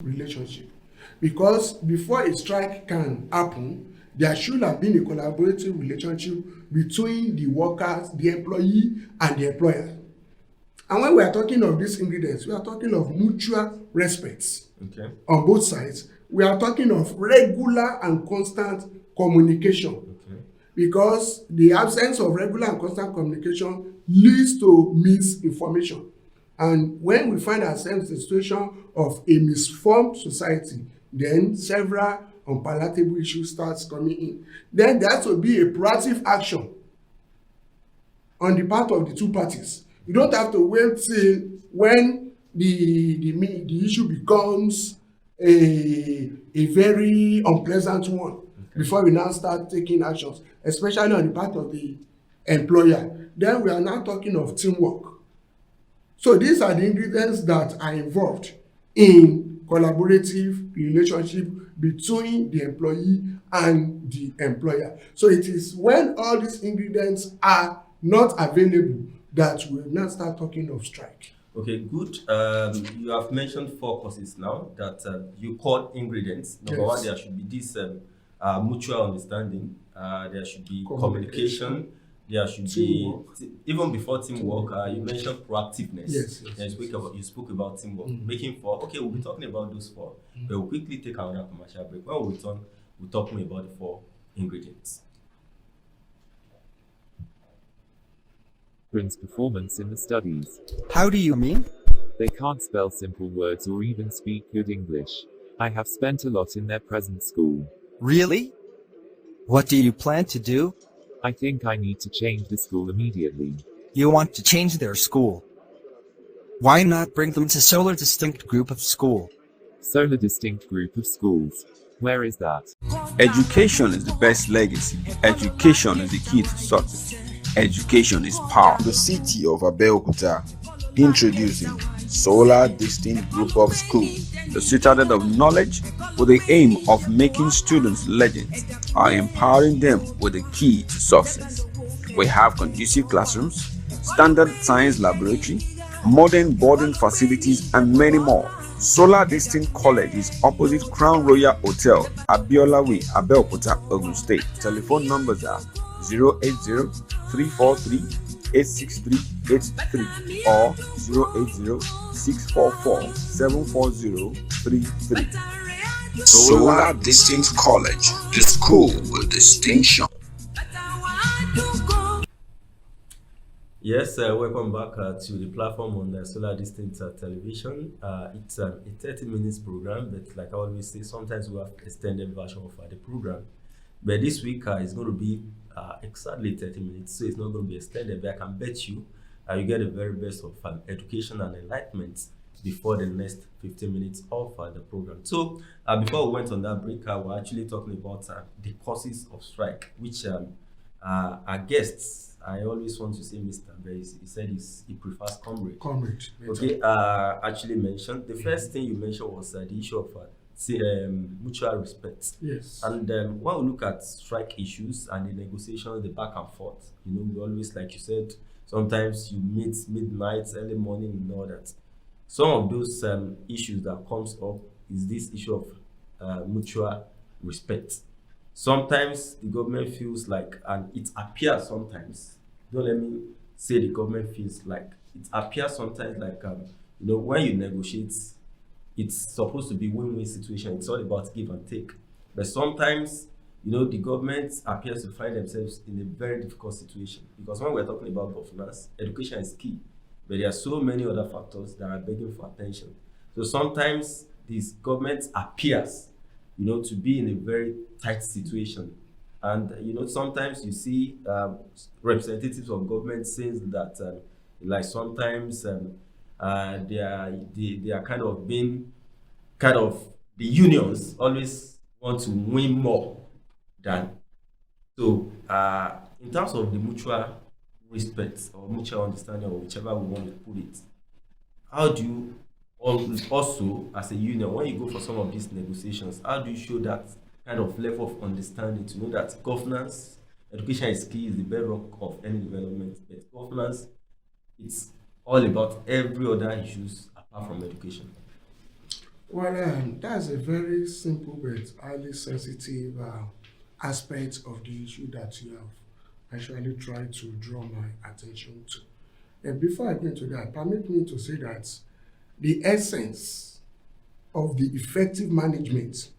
relationship, because before a strike can happen, there should have been a collaborative relationship between the workers, the employee, and the employer. And when we are talking of these ingredients, we are talking of mutual respect on both sides. We are talking of regular and constant communication, because the absence of regular and constant communication leads to misinformation. And when we find ourselves in a situation of a misformed society, then several unpalatable issues starts coming in. Then there has to be a proactive action on the part of the two parties. You don't have to wait till when the issue becomes a very unpleasant one before we now start taking actions, especially on the part of the employer. Then we are now talking of teamwork. So these are the ingredients that are involved in collaborative relationship between the employee and the employer. So it is when all these ingredients are not available that we will now start talking of strike. Okay, good. You have mentioned 4 causes now that you call ingredients. Number one, there should be this mutual understanding. There should be communication. There should teamwork. Be, even before teamwork, you mentioned proactiveness. Yes. You spoke about teamwork. Making 4. Okay, we'll be talking about those 4. But we'll quickly take another commercial break. When we return, we'll talk more about the 4 ingredients. Performance in the studies. How do you mean? They can't spell simple words or even speak good English. I have spent a lot in their present school. Really? What do you plan to do? I think I need to change the school immediately. You want to change their school? Why not bring them to Solar Distinct Group of School? Solar Distinct Group of Schools. Where is that? Education is the best legacy. Education is the key to success. Education is power. The city of Abeokuta, introducing Solar Distinct Group of Schools, the citadel of knowledge with the aim of making students legends, are empowering them with the key to success. We have conducive classrooms, standard science laboratory, modern boarding facilities, and many more. Solar Distinct College is opposite Crown Royal Hotel, Abiola Way, Abeokuta, Ogun State. Telephone numbers are 080-343-86383 or 080-644-74033. Solar Distinct College, the school with distinction. Yes, welcome back to the platform on Solar Distinct Television. It's a 30 minutes program, but like I always say, sometimes we have extended version of the program. But this week it's going to be exactly 30 minutes, so it's not going to be extended, but I can bet you you get the very best of education and enlightenment before the next 15 minutes of the program. So before we went on that break, we're actually talking about the causes of strike, which our guests, I always want to say Mr. Bays, he said he prefers Comrade. Okay, actually mentioned. The first thing you mentioned was the issue of mutual respect. Yes. And when we look at strike issues and the negotiations, the back and forth, we always, like you said, sometimes you meet midnight, early morning, and all that. Some of those issues that comes up is this issue of mutual respect. Sometimes the government feels like, and it appears sometimes, don't let me say the government feels like, it appears sometimes like, when you negotiate, it's supposed to be win-win situation. It's all about give and take. But sometimes, the government appears to find themselves in a very difficult situation. Because when we're talking about governance, education is key. But there are so many other factors that are begging for attention. So sometimes this government appears, to be in a very tight situation. And, sometimes you see representatives of government saying that, like sometimes they are kind of being, the unions always want to win more than. So, in terms of the mutual respect or mutual understanding, or whichever we want to put it, how do you also, as a union, when you go for some of these negotiations, how do you show that kind of level of understanding to know that governance, education is key, is the bedrock of any development, but governance, it's all about every other issues apart from education? Well, that's a very simple but highly sensitive aspect of the issue that you have actually tried to draw my attention to. And before I go into that, permit me to say that the essence of the effective management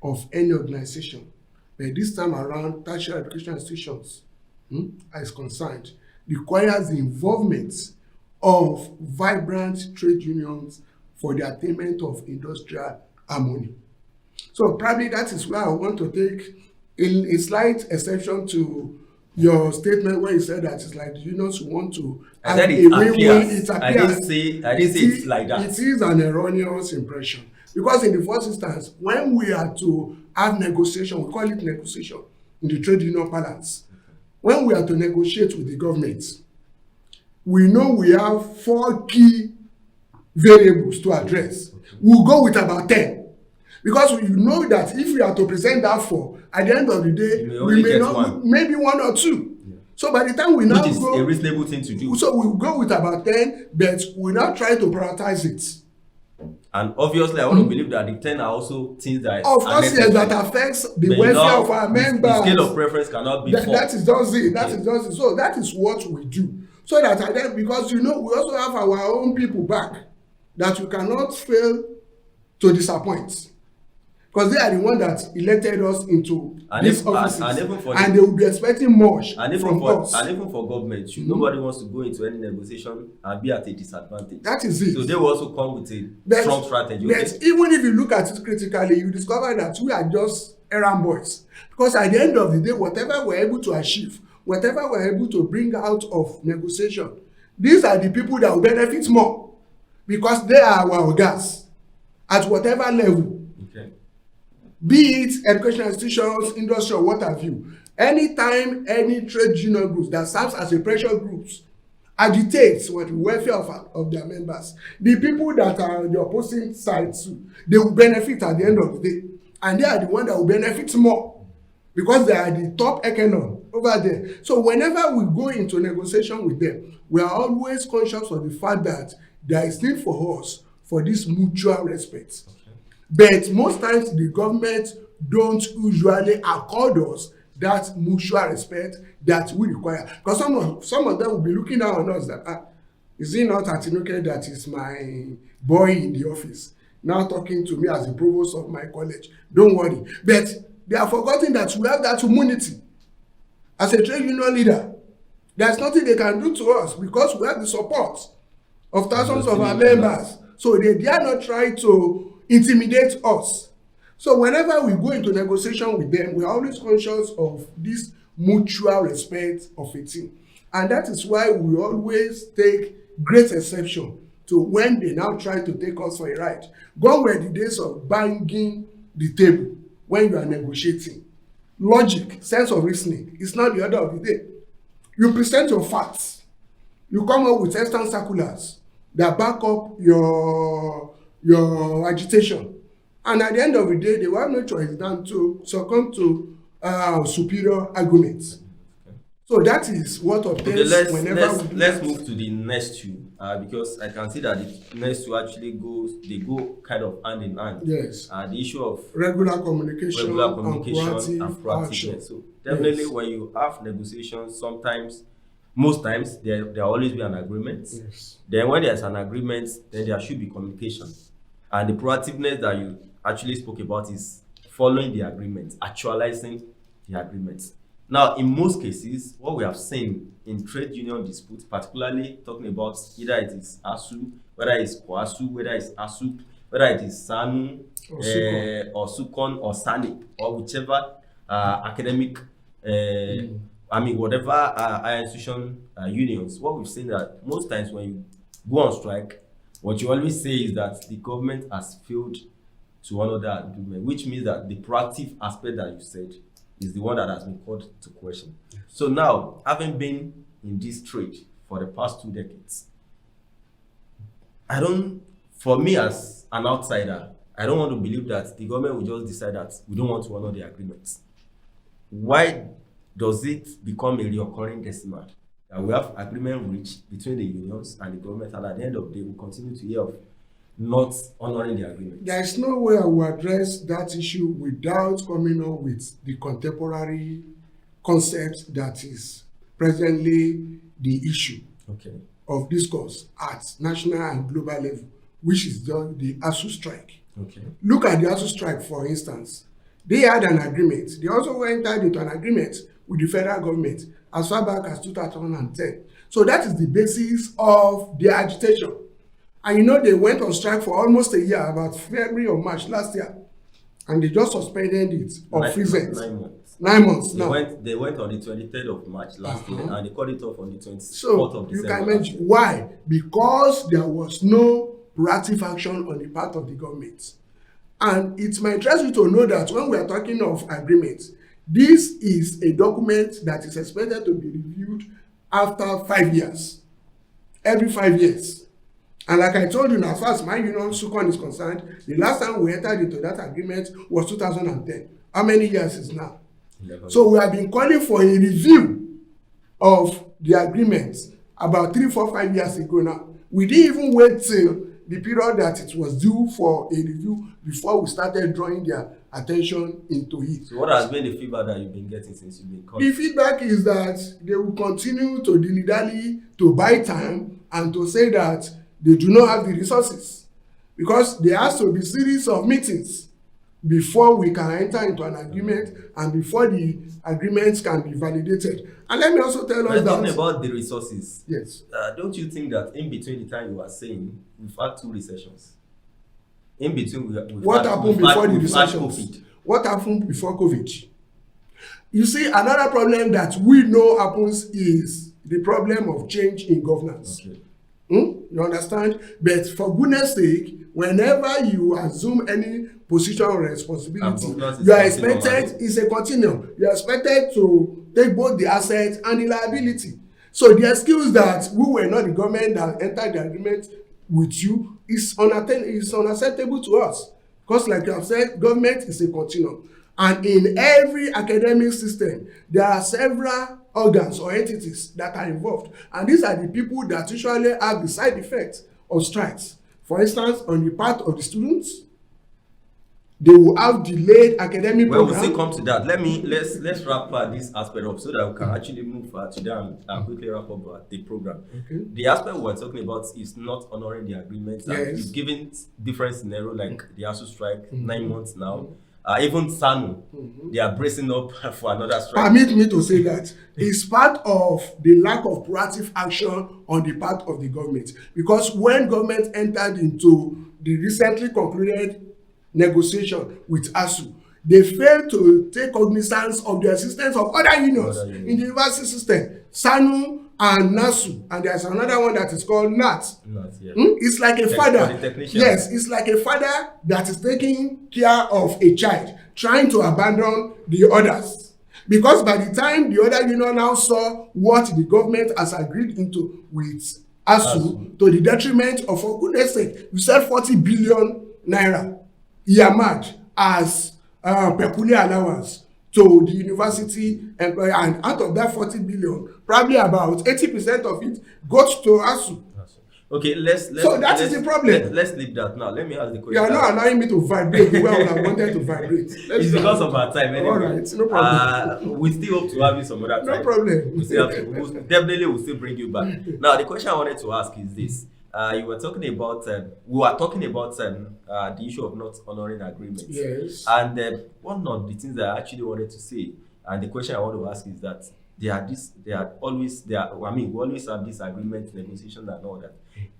of any organization, but this time around tertiary education institutions is concerned, requires the involvement of vibrant trade unions for the attainment of industrial harmony. So probably that is why I want to take a slight exception to your statement where you said that it's like the unions want to I said it appears. I didn't say it's like that. It is an erroneous impression because in the first instance, when we are to have negotiation, we call it negotiation in the trade union parlance. When we are to negotiate with the government, we know we have 4 key variables to address. We'll go with about 10 because we know that if we are to present that 4, at the end of the day, we may not, maybe 1 or 2. Yeah. So by the time we now which is go, a reasonable thing to do. So we'll go with about 10, but we now try to prioritize it. And obviously, I want to believe that the 10 are also things that of course, yes, that affects the welfare of our members. The scale of preference cannot be that is just it. That is just it. So that is what we do. So that then, because we also have our own people back that we cannot fail to disappoint. Because they are the ones that elected us into these offices. And they will be expecting much from us. And even for government, nobody wants to go into any negotiation and be at a disadvantage. That is it. So they will also come with a strong strategy. But even if you look at it critically, you discover that we are just errand boys. Because at the end of the day, whatever we're able to achieve, whatever we're able to bring out of negotiation, these are the people that will benefit more. Because they are our guys at whatever level. Be it educational institutions, industry, or what have you. Anytime any trade union groups that serves as a pressure groups agitates for the welfare of their members, the people that are on the opposing side too, they will benefit at the end of the day. And they are the ones that will benefit more because they are the top echelon over there. So whenever we go into negotiation with them, we are always conscious of the fact that there is need for us for this mutual respect. But most times the government don't usually accord us that mutual respect that we require. Because some of them will be looking down on us that, is it not Atinuke that is my boy in the office, now talking to me as the provost of my college? Don't worry. But they are forgetting that we have that immunity. As a trade union leader, there's nothing they can do to us because we have the support of thousands of our members. So they dare not try to intimidate us. So whenever we go into negotiation with them, we are always conscious of this mutual respect of a team. And that is why we always take great exception to when they now try to take us for a ride. Gone were the days of banging the table when you are negotiating. Logic, sense of reasoning is not the order of the day. You present your facts. You come up with extant circulars that back up your agitation, and at the end of the day they will have no choice than to succumb to superior arguments. So that is what obtains. Let's move to the next two because I can see that the next two actually go kind of hand in hand. Yes. The issue of regular communication and proactive. So definitely, yes. When you have negotiations, most times there always be an agreement. Yes. Then when there's an agreement, then there should be communication. And the proactiveness that you actually spoke about is following the agreement, actualizing the agreement. Now, in most cases, what we have seen in trade union disputes, particularly talking about either it is ASU, whether it's KOASU, whether it's ASU, whether it is SANU, or SUCON, or SANIC, or whichever academic, whatever higher institution unions, what we've seen that most times when you go on strike, what you always say is that the government has failed to honor that agreement, which means that the proactive aspect that you said is the one that has been called to question. Yes. So now, having been in this trade for the past 2 decades, for me as an outsider, I don't want to believe that the government will just decide that we don't want to honor the agreement. Why does it become a recurring decimal? We have agreement reached between the unions and the government, and at the end of the day, we continue to hear of not honoring the agreement? There is no way I will address that issue without coming up with the contemporary concept that is presently the issue Okay. of discourse at national and global level, which is the ASU strike. Okay. Look at the ASU strike, for instance. They had an agreement. They also entered into an agreement with the federal government as far back as 2010. So that is the basis of their agitation. And you know, they went on strike for almost a year, about February or March last year. And they just suspended it or freeze it. 9 months. 9 months They now. they went on the 23rd of March last year, and they called it off on the 24th So of you December. can imagine why? Because there was no proactive action on the part of the government. And it might interest you to know that when we are talking of agreements, this is a document that is expected to be reviewed after 5 years, every 5 years. And like I told you, as far as my union SUCON is concerned, the last time we entered into that agreement was 2010. How many years is now? 11. So we have been calling for a review of the agreement about 3, 4, 5 years ago now. We didn't even wait till the period that it was due for a review before we started drawing their attention into it. So what has been the feedback that you've been getting since you've been calling? The feedback is that they will continue to dilly-dally, to buy time, and to say that they do not have the resources, because there has to be series of meetings before we can enter into an agreement and before the agreements can be validated. And let me also tell us that talking about the resources, yes, don't you think that in between the time you are saying we've had 2 recessions? In between, what happened before the we've had recessions? COVID. What happened before COVID? You see, another problem that we know happens is the problem of change in governance. Okay. You understand? But for goodness sake, whenever you assume any position or responsibility, you are expected, it's a continuum. You are expected to take both the assets and the liability. So the excuse that we were not the government that entered the agreement with you is unacceptable to us. Because like you have said, government is a continuum. And in every academic system, there are several organs or entities that are involved. And these are the people that usually have the side effects of strikes. For instance, on the part of the students, they will have delayed academic Well, we'll program. still come to that. Let's wrap this aspect up so that we can actually move to that and quickly wrap up the program. Okay. The aspect we're talking about is not honoring the agreement. Yes. And you've given different scenario like the ASU strike, 9 months now. Even SANU, they are bracing up for another strike. Permit me to say that it's part of the lack of proactive action on the part of the government. Because when government entered into the recently concluded negotiation with ASU, they failed to take cognizance of the existence of other unions in the university system, SANU and NASU, and there's another one that is called NAT. It's like a father. Yes, it's like a father that is taking care of a child, trying to abandon the others. Because by the time the other union now saw what the government has agreed into with ASU, to the detriment of, for goodness sake, you said 40 billion naira earmarked as peculiar allowance to the university employer, and out of that 40 billion, probably about 80% of it goes to ASU. Okay, let's so that is the problem. Let's leave that now. Let me ask the question. You are not allowing me to vibrate the way I would have wanted to vibrate. It's because of our time anyway. All right, no problem. We still hope to have you some other time. No problem. We still have to, we'll still bring you back. Now, the question I wanted to ask is this. You were talking about, we were talking about the issue of not honoring agreements. Yes. And one of the things that I actually wanted to say, and the question I want to ask is that we always have this agreement, negotiation and all that.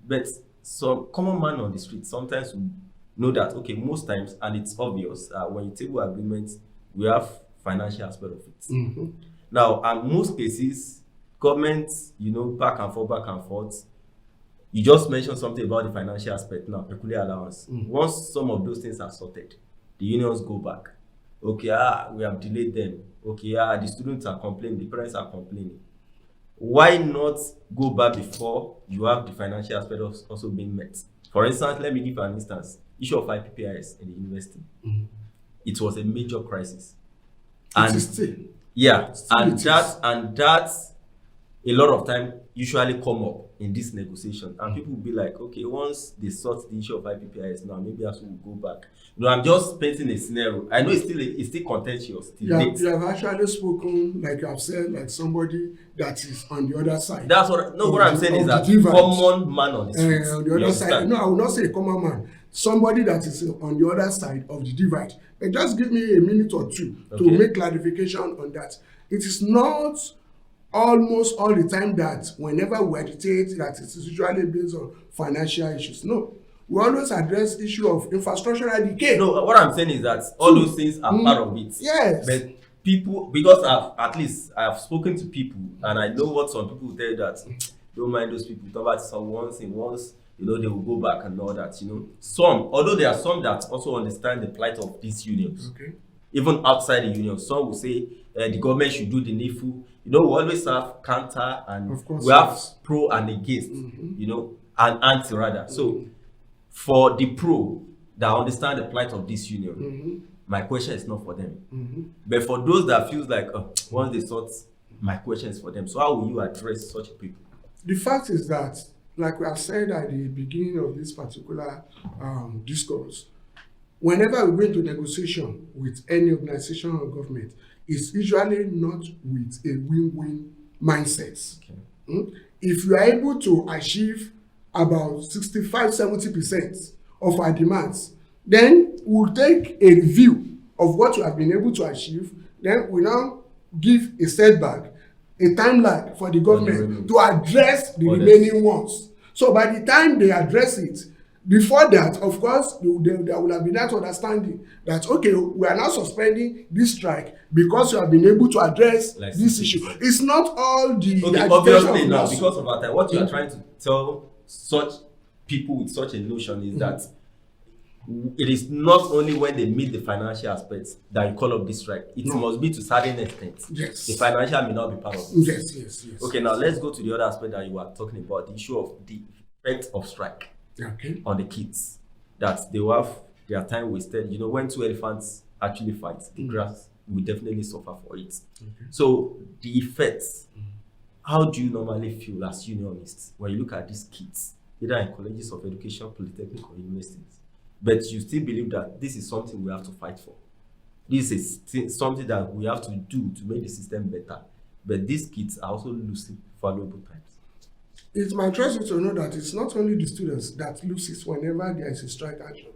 But some common man on the street sometimes will know that, okay, most times, and it's obvious, when you table agreements, we have financial aspect of it. Now, in most cases, government, back and forth, you just mentioned something about the financial aspect now, peculiar allowance. Once some of those things are sorted, the unions go back. Okay, we have delayed them. Okay, the students are complaining, the parents are complaining. Why not go back before you have the financial aspect also being met? For instance, let me give an instance. Issue of IPPIS in the university. It was a major crisis. And still. Yeah, and that a lot of time usually come up in this negotiation, and people will be like, okay, once they sort the issue of IPPIS now, maybe as we will go back. I'm just painting a scenario. I know it's still contentious. You have actually spoken, like you have said, like somebody that is on the other side. That's what I'm saying is that common man on the street. On the other side, no, I will not say a common man. Somebody that is on the other side of the divide. And just give me a minute or two to make clarification on that. It is not almost all the time that whenever we agitate that it is usually based on financial issues. No, we always address issue of infrastructural decay. No, what I'm saying is that all those things are part of it. Yes. But people, because I've spoken to people, and I know what some people tell you that don't mind those people. Talk about some once, they will go back and all that. Although there are some that also understand the plight of these unions. Okay. Even outside the union, some will say the government should do the needful. We always have counter and we have pro and against, and anti rather. So for the pro that understand the plight of this union, my question is not for them. But for those that feels like once they sort, my question is for them. So how will you address such people? The fact is that, like we have said at the beginning of this particular discourse, whenever we go into negotiation with any organization or government, it's usually not with a win-win mindset. Okay. If you are able to achieve about 65-70% of our demands, then we'll take a review of what you have been able to achieve. Then we now give a setback, a time lag for the government to address the remaining ones. So by the time they address it, before that, of course, there will have been that understanding that, okay, we are now suspending this strike because you have been able to address this issue. It's not all the obviously now, because of that, what you are trying to tell such people with such a notion is that it is not only when they meet the financial aspects that you call up this strike. It must be to a certain extent. Yes. The financial may not be part of it. Yes. Okay, now let's go to the other aspect that you were talking about, the issue of the effect of strike. Okay. On the kids, that they will have their time wasted. When two elephants actually fight, the grass will definitely suffer for it. Okay. So the effects, how do you normally feel as unionists when you look at these kids, either in colleges of education, polytechnic, or universities, but you still believe that this is something we have to fight for? This is something that we have to do to make the system better. But these kids are also losing valuable times. It's my trust to know that it's not only the students that loses whenever there is a strike action.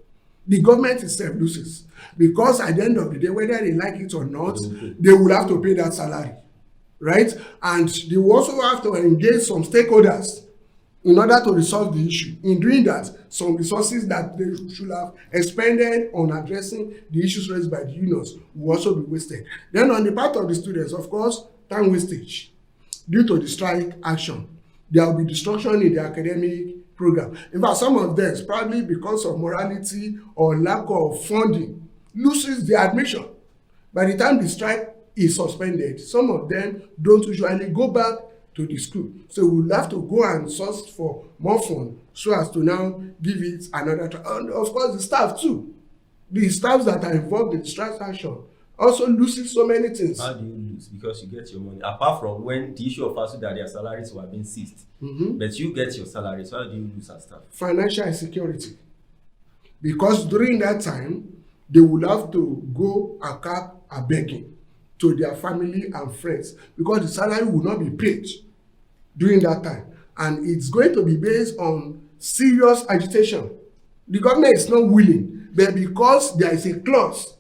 The government itself loses, because at the end of the day, whether they like it or not, they will have to pay that salary, right? And they will also have to engage some stakeholders in order to resolve the issue. In doing that, some resources that they should have expended on addressing the issues raised by the unions will also be wasted. Then on the part of the students, of course, time wastage due to the strike action. There will be destruction in the academic program. In fact, some of them, probably because of morality or lack of funding, loses their admission. By the time the strike is suspended, some of them don't usually go back to the school. So we'll have to go and source for more funds so as to now give it another try. And of course, the staff too. The staffs that are involved in the strike action also loses so many things. How do you lose? Because you get your money. Apart from when the issue of also that their salaries were being seized, but you get your salary. So how do you lose as staff? Financial insecurity. Because during that time, they will have to go and cap a begging to their family and friends, because the salary will not be paid during that time. And it's going to be based on serious agitation. The government is not willing, but because there is a clause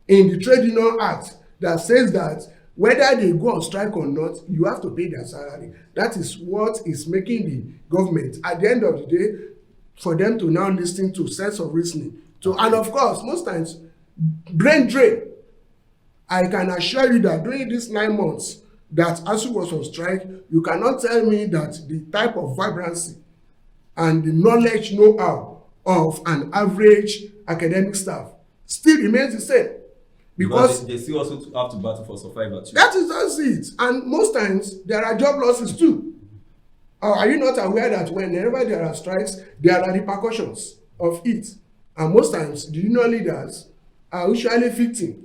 in the Trade Union Act that says that whether they go on strike or not, you have to pay their salary. That is what is making the government, at the end of the day, for them to now listen to sense of reasoning. And of course, most times, brain drain. I can assure you that during these 9 months that ASUU was on strike, you cannot tell me that the type of vibrancy and the knowledge know-how of an average academic staff still remains the same. Because they still also have to battle for survival too. That is just it. And most times, there are job losses too. Are you not aware that whenever there are strikes, there are repercussions of it? And most times, the union leaders are usually victim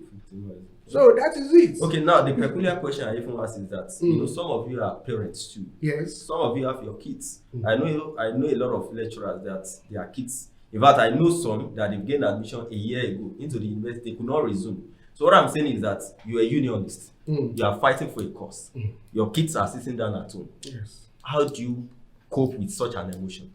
So that is it. Okay, now the peculiar question I even ask is that you know some of you are parents too. Yes. Some of you have your kids. I know a lot of lecturers that their kids. In fact, I know some that they've gained admission a year ago into the university, they could not resume. So what I'm saying is that you are a unionist. You are fighting for a cause. Your kids are sitting down at home. Yes. How do you cope with such an emotion?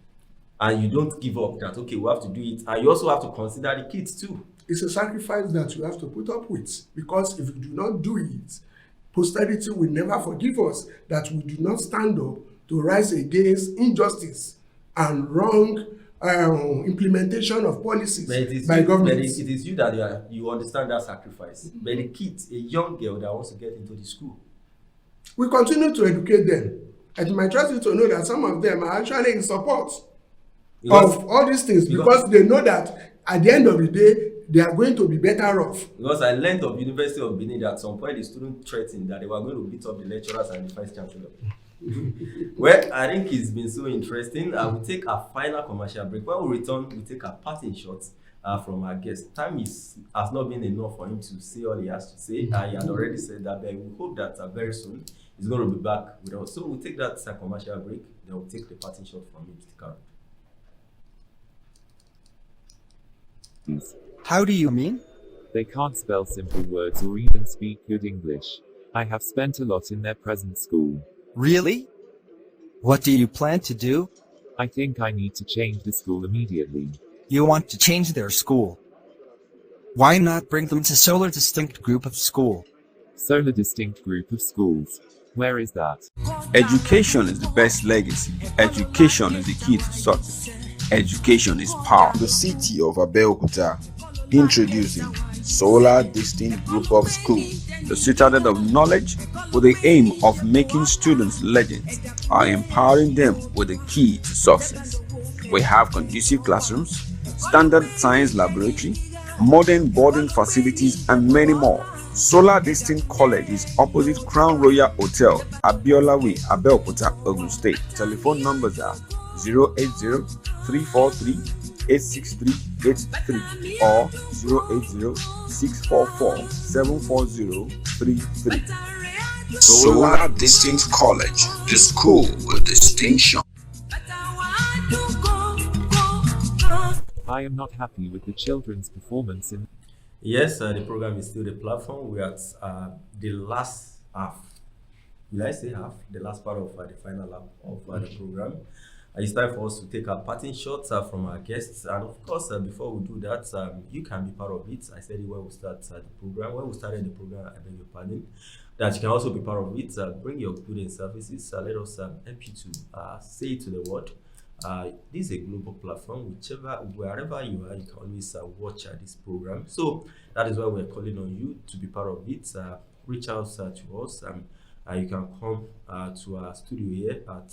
And you don't give up that, okay, we have to do it. And you also have to consider the kids too. It's a sacrifice that you have to put up with, because if you do not do it, posterity will never forgive us that we do not stand up to rise against injustice and wrong implementation of policies by government. It is you that you understand that sacrifice. But the kids, a young girl that wants to get into the school, we continue to educate them. And my trust you to know that some of them are actually in support of all these things, because they know that at the end of the day, they are going to be better off. Because I learned of University of Benin that at some point the student threatened that they were going to beat up the lecturers and the vice chancellor. Well, I think it's been so interesting. We'll take a final commercial break. When we return, we'll take a parting shot from our guest. Time has not been enough for him to say all he has to say. He had already said that, but we hope that very soon he's going to be back with us. So we'll take that commercial break, then we'll take the parting shot from him. How do you mean? They can't spell simple words or even speak good English. I have spent a lot in their present school. Really? What do you plan to do? I think I need to change the school immediately. You want to change their school? Why not bring them to Solar Distinct Group of School? Solar Distinct Group of Schools. Where is that? Education is the best legacy. Education is the key to success. Education is power. The city of Abeokuta, introducing Solar Distinct Group of Schools, the citadel of knowledge with the aim of making students legends, are empowering them with the key to success. We have conducive classrooms, standard science laboratory, modern boarding facilities, and many more. Solar Distinct College is opposite Crown Royal Hotel, Abiola Way, Abeokuta, Ogun State. Telephone numbers are 080-343-86383 or 080-644-74033. Solar Distinct College, the school with distinction. I am not happy with the children's performance in. Yes, the program is still the platform. We're at the last half. Will I say half? The last part of the final half of the program. It's time for us to take our parting shots from our guests. And of course, before we do that, you can be part of it. I said it when we start the program. When we started the program, I beg your pardon, that you can also be part of it. Bring your goods and services. Let us help you to say it to the world. This is a global platform. Wherever you are, you can always watch this program. So that is why we're calling on you to be part of it. Reach out to us. You can come to our studio here at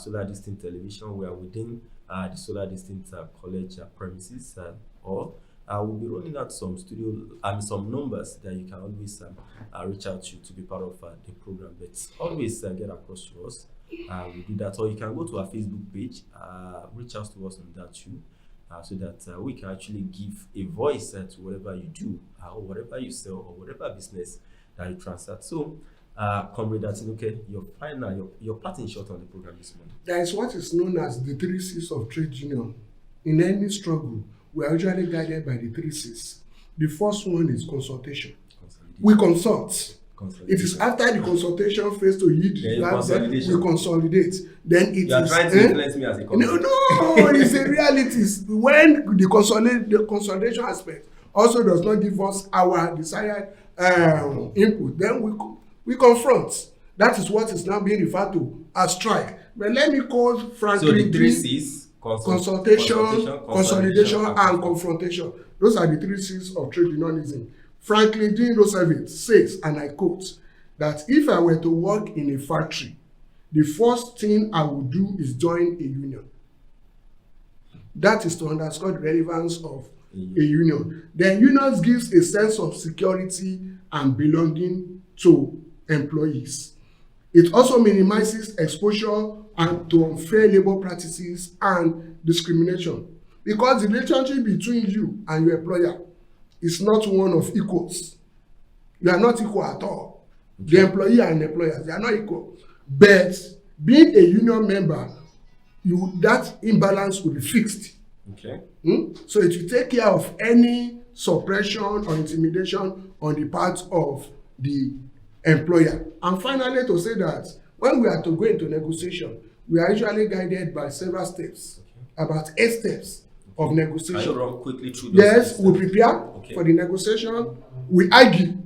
Solar Distinct Television. We are within the Solar Distinct College premises, or we'll be rolling out some some numbers that you can always reach out to be part of the program. But always get across to us. We do that, or you can go to our Facebook page, reach out to us on that too, so that we can actually give a voice to whatever you do, or whatever you sell, or whatever business that you transact. So, Comrade Atinuke, your parting shot on the program this morning. There is what is known as the 3 C's of trade union. In any struggle, we are usually guided by the 3 C's. The first one is consultation. We consult. It is after the consultation phase to yield then we consolidate. Then it you are is trying to influence me as a consultant. No, it's a reality. When the consolidation aspect also does not give us our desired input, then we confront. That is what is now being referred to as strike. But let me call frankly, so the 3 C's: consultation, consolidation, and confrontation. Those are the 3 C's of trade unionism. Franklin D. Roosevelt says, and I quote, that if I were to work in a factory, the first thing I would do is join a union. That is to underscore the relevance of a union. The unions gives a sense of security and belonging to employees. It also minimizes exposure to unfair labor practices and discrimination, because the relationship between you and your employer is not one of equals. You are not equal at all. The employee and employers, they are not equal. But being a union member, that imbalance will be fixed. Okay. So it will take care of any suppression or intimidation on the part of the employer. And finally, to say that when we are to go into negotiation, we are usually guided by several steps, about 8 steps of negotiation. Can you run quickly through those? Yes, we prepare for the negotiation. We argue,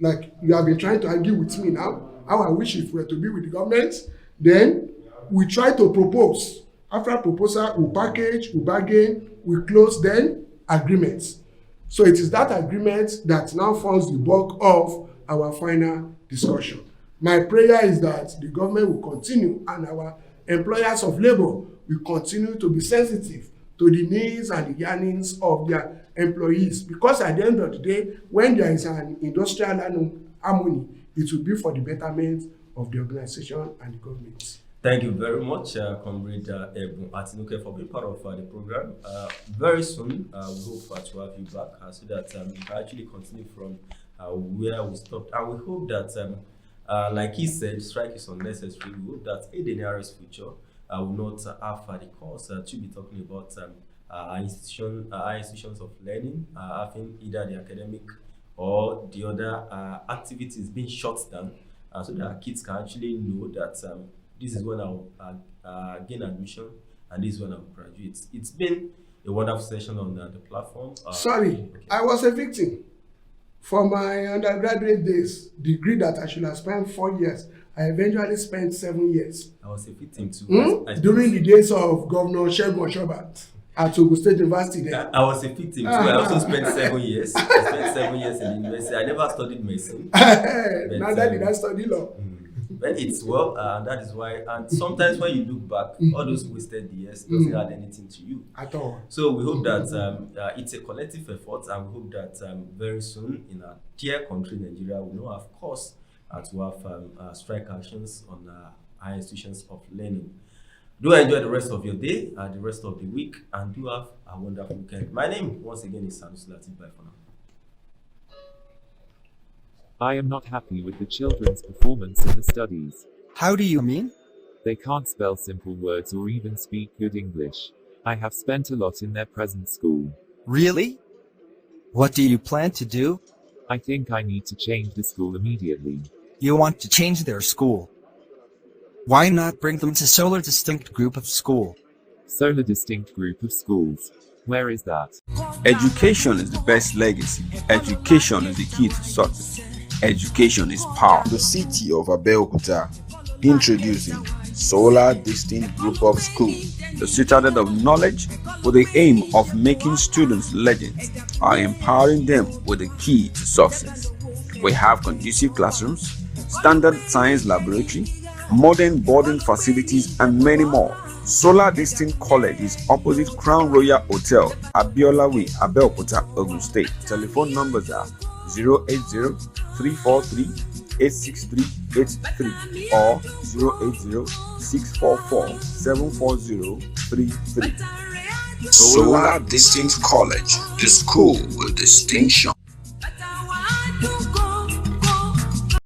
like you have been trying to argue with me now, how I wish it were to be with the government. Then we try to propose. After proposal, we package, we bargain, we close, then agreements. So it is that agreement that now forms the bulk of our final discussion. My prayer is that the government will continue and our employers of labor will continue to be sensitive to the needs and the yearnings of their employees, because at the end of the day, when there is an industrial harmony, it will be for the betterment of the organization and the government. Thank you very much, Comrade Ebun Atinuke, for being part of the program. Very soon, we hope to have you back so that we can actually continue from where we stopped. And we hope that, like he said, strike is unnecessary. We hope that in the nearest future, will not have the course to be talking about our institutions of learning, having either the academic or the other activities being shut down, so that our kids can actually know that this is when I'll gain admission and this is when I'll graduate. It's been a wonderful session on the platform. Sorry, I was a victim. For my undergraduate days, degree that I should have spent 4 years, I eventually spent 7 years. I was a victim too. During the days of Governor Shegun Oshoba at Ogun State University there. I was a victim too. I also spent 7 years. I spent 7 years in the university. I never studied medicine. Neither did I study law. But it's well, and that is why. And sometimes when you look back, all those wasted years doesn't add anything to you at all. So we hope that it's a collective effort, and we hope that very soon in our dear country, Nigeria, we know, of course, to have strike actions on our institutions of learning. Do enjoy the rest of your day and the rest of the week, and do have a wonderful weekend. My name, once again, is Sanusi Latif. Bye for now. I am not happy with the children's performance in the studies. How do you mean? They can't spell simple words or even speak good English. I have spent a lot in their present school. Really? What do you plan to do? I think I need to change the school immediately. You want to change their school? Why not bring them to Solar Distinct Group of School? Solar Distinct Group of Schools. Where is that? Education is the best legacy. Education is the key to success. Education is power. The city of Abeokuta, introducing Solar Distinct Group of Schools, The citadel of knowledge with the aim of making students legends, are empowering them with the key to success. We have conducive classrooms, standard science laboratory, modern boarding facilities, and many more. Solar Distinct College is opposite Crown Royal Hotel, Abiola Way, Abeokuta, Ogun State. Telephone numbers are 080-343-86383 or 080-644-74033. Solar Distinct College, the school with distinction.